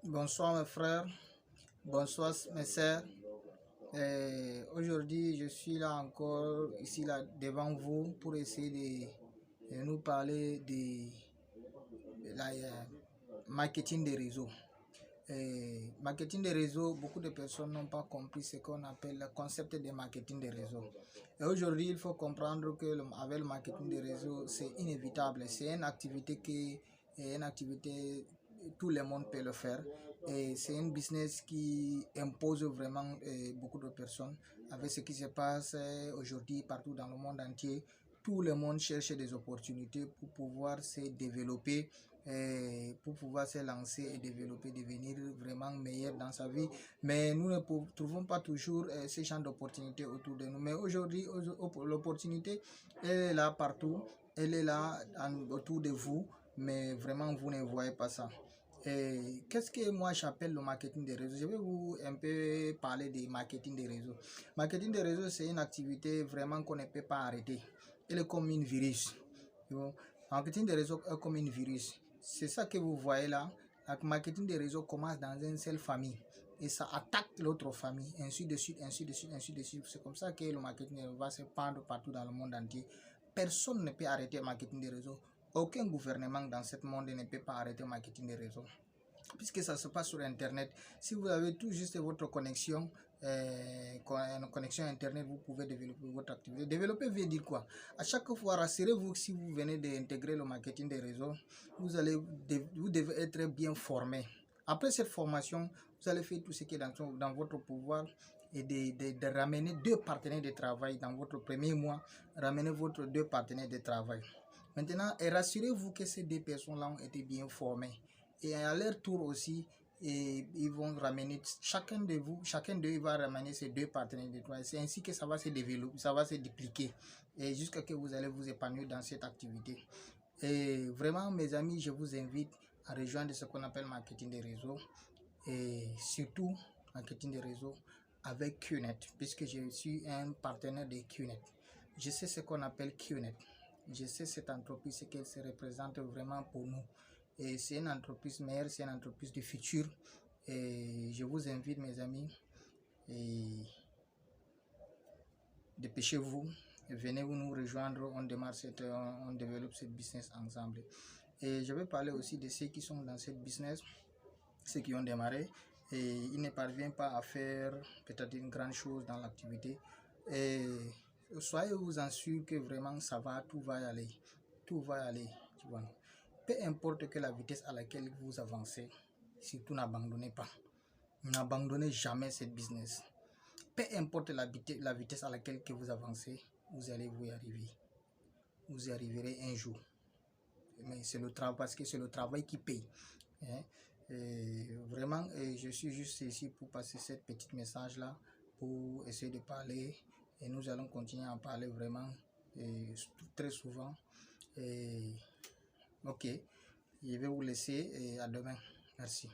Bonsoir mes frères, bonsoir mes sœurs. Aujourd'hui, je suis là encore, ici là devant vous pour essayer de nous parler de la marketing des réseaux. Marketing des réseaux, beaucoup de personnes n'ont pas compris ce qu'on appelle le concept de marketing des réseaux. Et aujourd'hui, il faut comprendre que avec le marketing des réseaux, c'est inévitable. C'est une activité tout le monde peut le faire. Et c'est un business qui impose vraiment beaucoup de personnes. Avec ce qui se passe aujourd'hui partout dans le monde entier, tout le monde cherche des opportunités pour pouvoir se développer, pour pouvoir se lancer et développer, devenir vraiment meilleur dans sa vie. Mais nous ne trouvons pas toujours ce genre d'opportunités autour de nous. Mais aujourd'hui, l'opportunité, elle est là partout, elle est là autour de vous, mais vraiment vous ne voyez pas ça. Qu'est-ce que moi j'appelle le marketing des réseaux? Je vais vous un peu parler du marketing des réseaux. Marketing des réseaux, c'est une activité vraiment qu'on ne peut pas arrêter. Elle est comme une virus. Marketing des réseaux est comme une virus. C'est ça que vous voyez là. Le marketing des réseaux commence dans une seule famille et ça attaque l'autre famille, ainsi de suite, ainsi de suite, ainsi de suite. C'est comme ça que le marketing va se pendre partout dans le monde entier. Personne ne peut arrêter le marketing des réseaux. Aucun gouvernement dans ce monde ne peut pas arrêter le marketing des réseaux. Puisque ça se passe sur Internet, si vous avez tout juste votre connexion, connexion Internet, vous pouvez développer votre activité. Développer veut dire quoi? À chaque fois, rassurez-vous que si vous venez d'intégrer le marketing des réseaux, vous devez être bien formé. Après cette formation, vous allez faire tout ce qui est dans votre pouvoir et de ramener 2 partenaires de travail dans votre premier mois. Ramenez votre 2 partenaires de travail. Maintenant, rassurez-vous que ces 2 personnes-là ont été bien formées. Et à leur tour aussi, ils vont ramener, chacun d'eux va ramener ses 2 partenaires de travail. C'est ainsi que ça va se développer, ça va se dupliquer. Et jusqu'à que vous allez vous épanouir dans cette activité. Et vraiment, mes amis, je vous invite à rejoindre ce qu'on appelle marketing des réseaux. Et surtout, marketing des réseaux avec QNet, puisque je suis un partenaire de QNet. Je sais ce qu'on appelle QNet. Je sais cette entreprise, ce qu'elle se représente vraiment pour nous. Et c'est une entreprise meilleure, c'est une entreprise du futur. Et je vous invite, mes amis, dépêchez-vous, venez nous rejoindre, on développe ce business ensemble. Et je vais parler aussi de ceux qui sont dans ce business, ceux qui ont démarré, et ils ne parviennent pas à faire peut-être une grande chose dans l'activité. Et soyez-vous en sûr que vraiment ça va, tout va y aller, tu vois. Peu importe que la vitesse à laquelle vous avancez, surtout n'abandonnez pas. N'abandonnez jamais ce business. Peu importe la vitesse à laquelle que vous avancez, vous allez y arriver. Vous y arriverez un jour. Mais c'est le travail, parce que c'est le travail qui paye. Vraiment, je suis juste ici pour passer ce petit message-là, pour essayer de parler. Et nous allons continuer à parler vraiment très souvent. Ok. Je vais vous laisser et à demain. Merci.